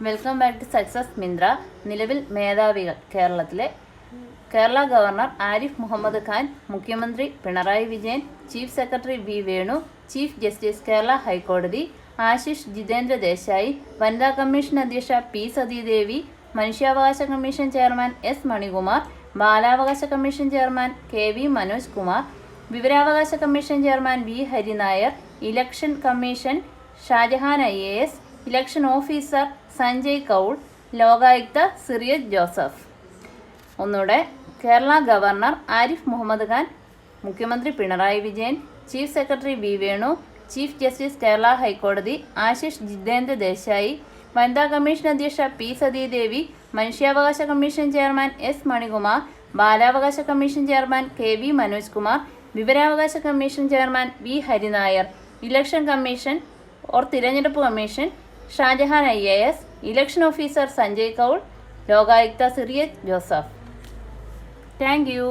Welcome back to success Mintra. നിലവിൽ മേധാവികൾ Kerala governor Arif Muhammad Khan, മുഖ്യമന്ത്രി Pinarayi Vijayan, chief secretary V Venu, chief justice Kerala ഹൈക്കോടതി ആശിഷ് ജിതേന്ദ്ര ദേശായി, വനിതാ കമ്മീഷൻ അധ്യക്ഷ പി സതീദേവി, മനുഷ്യാവകാശ കമ്മീഷൻ ചെയർമാൻ എസ് മണികുമാർ, ബാലാവകാശ കമ്മീഷൻ ചെയർമാൻ കെ വി മനോജ് കുമാർ, വിവരാവകാശ commission chairman V Hari Nair, election commission Shajahan IAS, election officer Sanjay Kaul, Lokayukta Cyriac Joseph. ഒന്നുകൂടെ: കേരള ഗവർണർ ആരിഫ് മുഹമ്മദ് ഖാൻ, മുഖ്യമന്ത്രി Pinarayi Vijayan, chief secretary V Venu, chief justice Kerala ഹൈക്കോടതി ആശിഷ് ജിതേന്ദ്ര ദേശായി, വനിതാ കമ്മീഷൻ അധ്യക്ഷ പി സതീദേവി, മനുഷ്യാവകാശ കമ്മീഷൻ ചെയർമാൻ എസ് മണികുമാർ, ബാലാവകാശ കമ്മീഷൻ ചെയർമാൻ കെ വി മനോജ് കുമാർ, വിവരാവകാശ commission chairman V Hari Nair, election commission തിരഞ്ഞെടുപ്പ് commission Shajahan IAS, election officer Sanjay Kaul, Lokayukta Cyriac Joseph. Thank U.